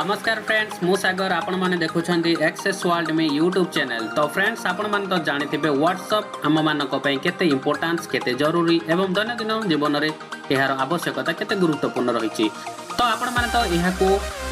नमस्कार फ्रेंड्स मु सागर आपण माने देखुछंती एक्सेस वर्ल्ड में यूट्यूब चैनल। तो फ्रेंड्स आपण माने तो जानिथिबे व्हाट्सएप हम मानक पई केते इंपोर्टेंस केते जरूरी एवं दैनंदिन जीवन रे एहार आवश्यकता केते गुरुत्वपूर्ण रहिछि। तो आपण माने तो एहाको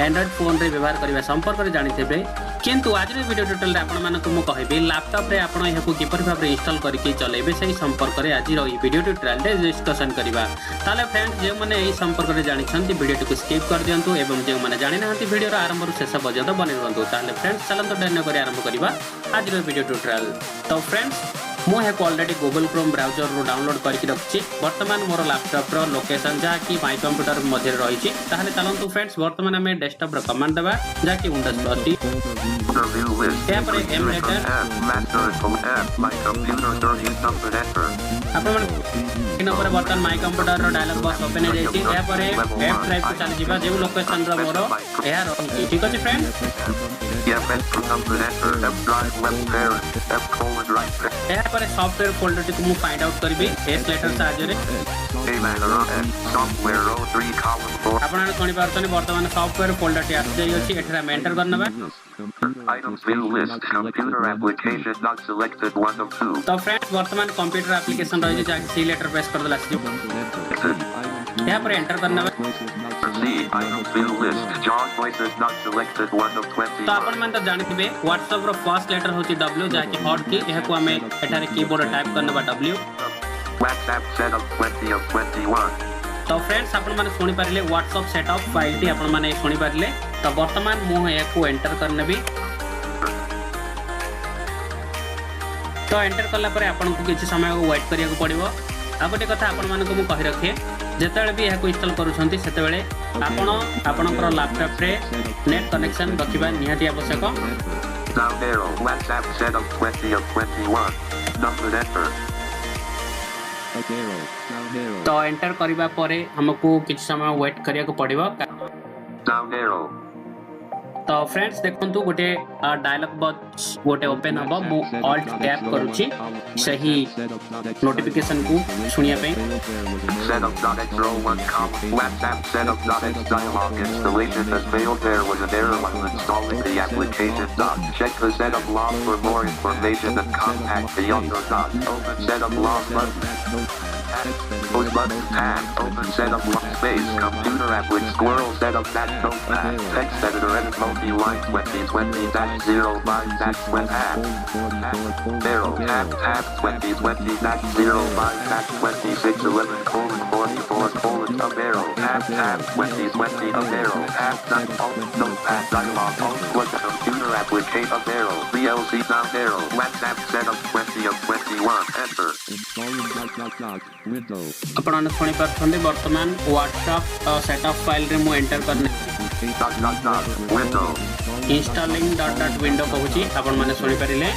एंड्रॉइड फोन रे व्यवहार करबा संपर्क रे जानिथिबे, किंतु आज रे वीडियो ट्यूटोरियल रे आपण मानक मु कहबी लैपटॉप रे आपण एहाको किपर भाबरे इंस्टॉल करके चलेबे सही संपर्क रे आज रो वीडियो ट्यूटोरियल रे डिस्कशन करबा। ताले फ्रेंड्स जे माने एही संपर्क रे जानिछंती वीडियो को स्किप कर दियंतु एवं जे माने जानि नाहंती वीडियो रो आरंभ रो शेष पर्यंत बने रहंतु। ताले फ्रेंड्स चलंतु डन करे आरंभ करबा आज रो वीडियो ट्यूटोरियल। तो फ्रेंड्स मु हे ऑलरेडी गूगल क्रोम ब्राउजर रो डाउनलोड करके रखछि। वर्तमान मोर लैपटॉप रो लोकेशन जा कि माय कंप्यूटर मध्ये रहिछि। ताहले चलंतु फ्रेंड्स वर्तमान हमें डेस्कटॉप रो कमांड दबा जा कि विंडोज 30 या पर एमुलेटर आपण इन पर वर्तमान माय कंप्यूटर रो डायलॉग बॉक्स ओपन हो जाइछि। या पर एफ ड्राइव को चली जिबा जे लोकेशन रो मोर या रहिछि। ठीक अछि फ्रेंड्स यहाँ पर सॉफ्टवेयर फोल्डर टी को फाइंड आउट करबी एस लेटर साहाय्य रे आपण कोनी पारतनी वर्तमान सॉफ्टवेयर फोल्डर टी आसी जाई अछि। एठरा में एंटर करनबा तो फ्रेंड्स वर्तमान कंप्यूटर एप्लीकेशन रही जा सी लेटर प्रेस कर देला सी यहाँ पर एंटर करनबा तो आपण मन तो जानिथिबे व्हाट्सएप रो फर्स्ट लेटर होची W जाकी हॉट की एहाको हमें एठारे कीबोर्ड टाइप करनबा W WhatsApp setup 20 of 21। तो फ्रेंड्स आपण माने सुनि Parle WhatsApp setup file T आपण माने सुनि पारले। तो वर्तमान मु एहाको एंटर करनबी। तो एंटर करला परे आपण को किछि समय वेट करिया को पड़िबो। आ गोटे कथा आपण माने को मु कहि रखे जेतेबेले भी एहाको इंस्टॉल करूछंती सेतेबेले आपण आपनकर लैपटॉप रे नेट कनेक्शन रखिबा निहाती आवश्यक। Down arrow, WhatsApp setup 20 of 21. Number enter. तो एंटर करिबा परे हमको किछ समय वेट करिया को पड़िबो। Down arrow. तो फ्रेंड्स देखंतु गोटे डायलॉग बॉक्स गोटे ओपन हबो। मु ऑल्ट टैप करूची सही नोटिफिकेशन को सुनिया पे। setup.x01 WhatsApp setup.x dialog installation has failed. There was an error when installing the application. Check the setup log for more information and contact the user. Open setup log button. Post button tab. Open setup log space. Computer app with squirrel setup dash notepad. Text editor edit multi-line 2020-05-when app. Arrow tab 2020-05-2611:44 up arrow tab 2020 up arrow tab notepad dialog what computer application up arrow VLC down arrow WhatsApp setup 20 of 21 enter आपण सुनि पाछन्ते वर्तमान WhatsApp setup file रे मु enter करने window installing .window कहूची आपण माने सुनि परिले।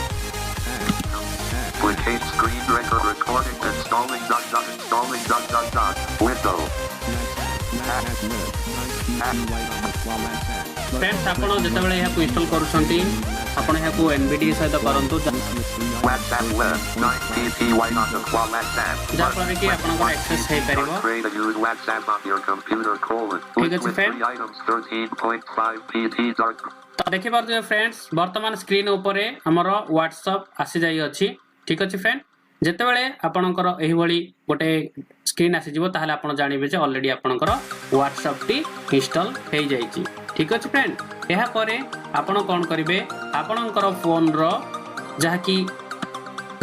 Duplicate screen record recording installing window friends आपण जेतेबेले एहा को इंस्टॉल करूछंती आपण एहा को एनवीडी सहित करंतु WhatsApp web 9ppy on the WhatsApp जा पर कि आपण को एक्सेस हे परिबो। Create and use WhatsApp on your computer ठीक अछि फ्रेंड। items 13.5 pt dark तो देखि पारथि फ्रेंड्स वर्तमान स्क्रीन ऊपर हमर व्हाट्सएप आसी जाई अछि। ठीक अछि फ्रेंड जेतेबेले आपणकर एही भली गोटे स्क्रीन आसी जिवो ताहाले आपण जानिबे जे ऑलरेडी आपणकर व्हाट्सएप टी इंस्टॉल हे जाई छि। ठीक अछि फ्रेंड एहा परे आपण कोन करिवे आपणकर फोन रो जहा कि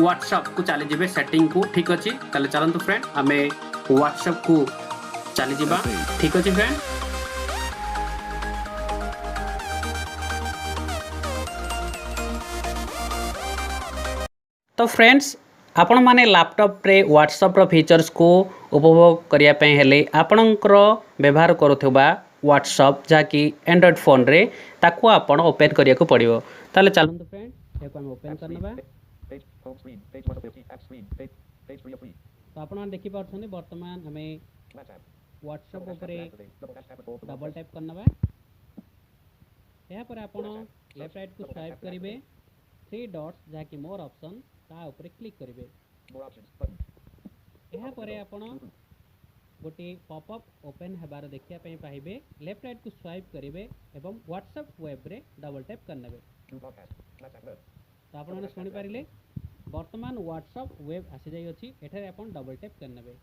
व्हाट्सएप को चली जिवे सेटिंग को। ठीक अछि ताले चलंतु फ्रेंड हमें व्हाट्सएप को चली जिबा। ठीक अछि फ्रेंड तो फ्रेंड्स आपण माने लैपटॉप रे व्हाट्सएप रो फीचर्स को उपभोग करिया पे हेले आपणकर व्यवहार करूथबा व्हाट्सएप जाकी एंड्रॉइड फोन रे ताको आपण ओपन करिया को पड़िबो। ताले चलंतु फ्रेंड एको हम ओपन करनबा। तो आपण देखि पाछनी वर्तमान हमें व्हाट्सएप ऊपर डबल टैप करनबा। यहाँ पर आपण लेफ्ट राइट को स्वाइप करिवे 3 डॉट्स जाकी मोर ऑप्शन ता ऊपर क्लिक करिवे। यहाँ पर आपण गोटे पॉपअप ओपन हेबार देखिया पे पाइबे लेफ्ट राइट को स्वाइप करेंगे एवं व्हाट्सएप वेब रे डबल टैप करनेबे तो आपण माने सुनि पारिले वर्तमान व्हाट्सएप वेब आसी जाई अछि एठारे आपण डबल टैप करनेबे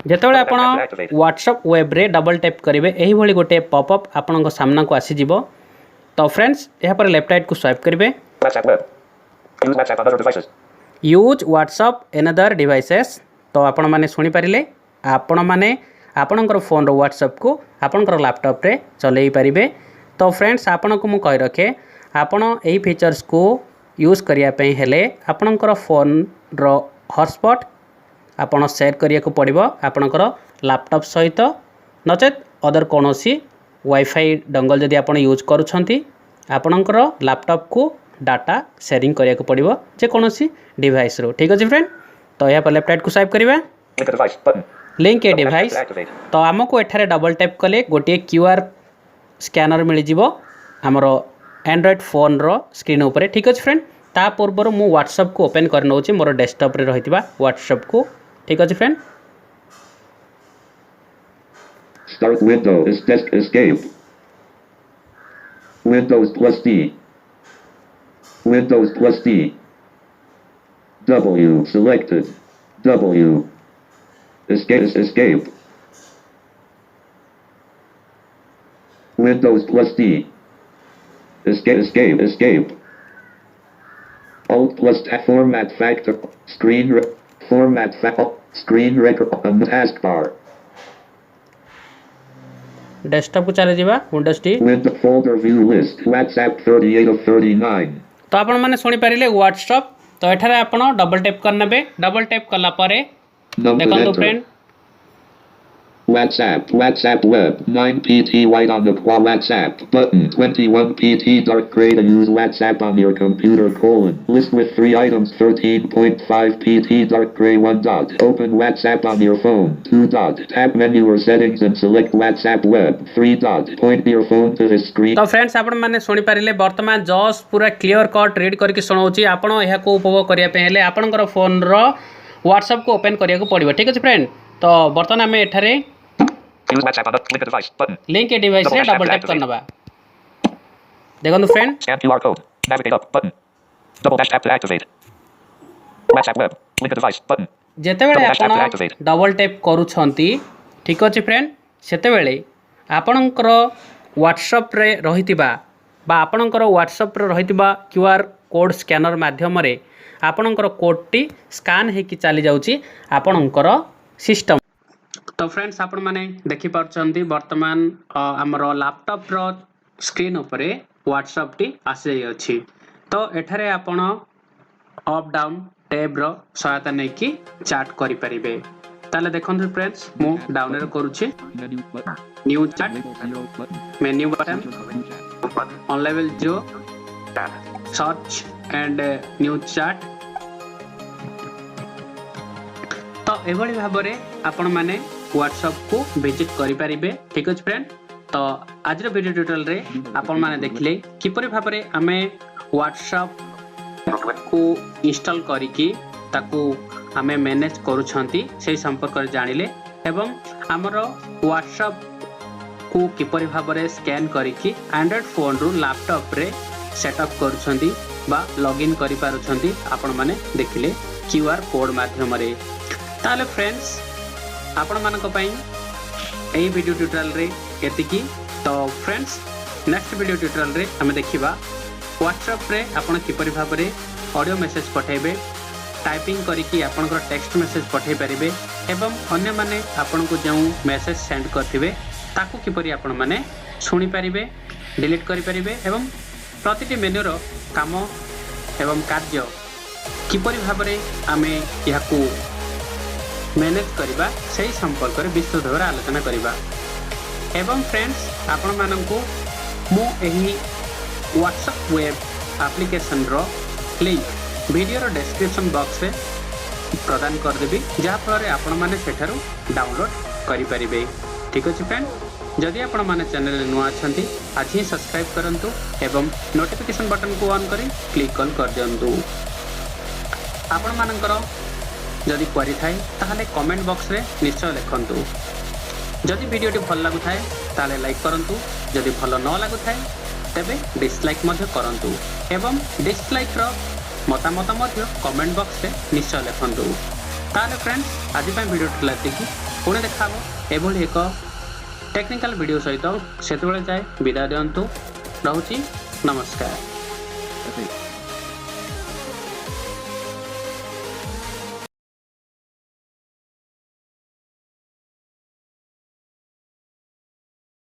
जेतेबेले आपण व्हाट्सएप वेब रे डबल टैप करेंगे यही भली गोटे पॉपअप आपण सामना को आसी जिवो तो फ्रेंड्स यहाँ पर लेफ्ट राइट को स्वाइप करेंगे use WhatsApp in other devices तो आपण माने सुनि पारिले आपण माने आपणकर फोन रो व्हाट्सएप को आपणकर लैपटॉप रे चलै पारिबे तो फ्रेंड्स आपण को मु कहि रखे आपण एही फीचर्स को यूज करिया पे हेले आपणकर फोन रो हॉटस्पॉट आपण शेयर करिया को पड़िबो आपणकर लैपटॉप सहित नचेत अदर कोनोसी वाईफाई डंगल जदि आपण यूज करूछंती आपणकर लैपटॉप को डाटा शेयरिंग करिया को पड़िबो जे कोनोसी डिवाइस रो ठीक अछि फ्रेंड तो यहाँ पर लेफ्ट राइट को स्वाइप करिबा लिंक ए डिवाइस तो आमको एठारे डबल टैप कले गोटे क्यूआर स्कैनर मिल जिवो हमरो एंड्रॉइड फोन रो स्क्रीन ऊपर ठीक अछि फ्रेंड ता पूर्व मु व्हाट्सएप को ओपन कर नउची मोर डेस्कटॉप रे रहितबा व्हाट्सएप को ठीक अछि friend Start window is desk escape. Windows plus D. Windows plus D. W selected. W. Escape. Windows plus D. Escape. Alt plus format factor. Screen record on the taskbar. Desktop को चले जिबा Windows T With the folder view list. WhatsApp 38 of 39. तो आपण माने सुनि पारिले WhatsApp तो एठारे आपण डबल टैप करनेबे डबल टैप करला परे Number देखंतु enter. Friend WhatsApp web 9 PT white on the WhatsApp button 21 PT dark gray to use WhatsApp on your computer list with 3 items 13.5 PT dark gray 1 dot open WhatsApp on your phone 2 dot tap menu or settings and select WhatsApp web 3 dot point your phone to the screen तो friends आपण माने सुनि पारिले वर्तमान just पूरा clear cut read करके सुनाउची आपण एहा को उपभोग करिया पे हेले आपनकर फोन रो व्हाट्सएप को ओपन करिया को पड़िबो ठीक अछि फ्रेंड तो वर्तमान हमें एठारे use WhatsApp on the link device button link के डिवाइस रे डबल टैप करनबा देखंतु friend scan QR code navigate up button double dash tap to activate WhatsApp web link device button जेतेबेले आपण डबल टैप करूछंती ठीक अछि फ्रेंड सेतेबेले आपणकर WhatsApp रे रहितिबा बा आपणकर व्हाट्सएप रे रहितिबा क्यूआर कोड स्कैनर माध्यम रे आपणकर कोड टी स्कैन हे कि चली जाउची आपणकर सिस्टम तो फ्रेंड्स आपण माने देखि पारछंती वर्तमान हमर लैपटॉप रो स्क्रीन ऊपर व्हाट्सएप टी आसे अछि तो एठारे आपण अप डाउन टैब रो सहायता नै कि चैट करि परिबे ताले देखंतु फ्रेंड्स मु डाउन रे करूछि new chat menu button on level जो सर्च एंड न्यू चैट तो एभली भाबरे आपण माने व्हाट्सएप को विजिट करि परिबे ठीक अछि फ्रेंड तो आज रो वीडियो ट्यूटोरियल रे आपण माने देखले किपरि भाबरे हमें व्हाट्सएप को इंस्टॉल करिकि ताकू हमें मैनेज करूछंती से संपर्क रे जानिले एवं हमरो व्हाट्सएप को किपरि भाबरे स्कैन करिकि एंड्रॉइड फोन रो लैपटॉप रे सेटअप करूछंती बा लॉगिन करि पारुछंती आपण माने देखिले क्यूआर कोड माध्यम रे ताले फ्रेंड्स आपण मानक पई एही वीडियो ट्यूटोरियल रे एतिकी तो फ्रेंड्स नेक्स्ट वीडियो ट्यूटोरियल रे हम देखिबा व्हाट्सएप रे आपण किपरि भाबरे ऑडियो मैसेज पठेबे टाइपिंग करिकि आपनकर टेक्स्ट मैसेज पठेई परिबे एवं अन्य माने आपन को जो मैसेज सेंड करथिबे ताकू किपरि आपण माने सुनि परिबे डिलीट करि परिबे एवं प्रतिटी मेन्यू रो काम एवं कार्य किपरि भाबरे आमे याकू मैनेज करिबा सही संपर्क रे विस्तृत भाव आलोचना करिबा एवं फ्रेंड्स आपण माननकु मु एही व्हाट्सएप वेब एप्लीकेशन रो लिंक वीडियो रो डिस्क्रिप्शन बॉक्स रे प्रदान कर देबी जहा पर आपण माने सेठारु डाउनलोड करि परिबे ठीक अछि फ्रेंड जदि आपण माने चैनल रे नुआ अछंती आज ही सब्सक्राइब करंतु एवं नोटिफिकेशन बटन को ऑन करी क्लिक ऑन कर दियंतु आपण मानकर जदि क्वेरी थाए ताहले कमेंट बॉक्स रे निश्चय लिखंतु। जदि वीडियोटी भल लागु थाए ताहले लाइक करंतु, जदि भल न लागु थाए तेबे डिसलाइक मध्य करंतु एवं डिसलाइक रो मतामत मध्य कमेंट बॉक्स रे निश्चय लिखंतु। ताहले फ्रेंड्स आज पय वीडियो टिला देखि पुणे देखाबो एभली एक टेक्निकल वीडियो सहित सेतबेले जाय विदा दियंतु। रहूची नमस्कार।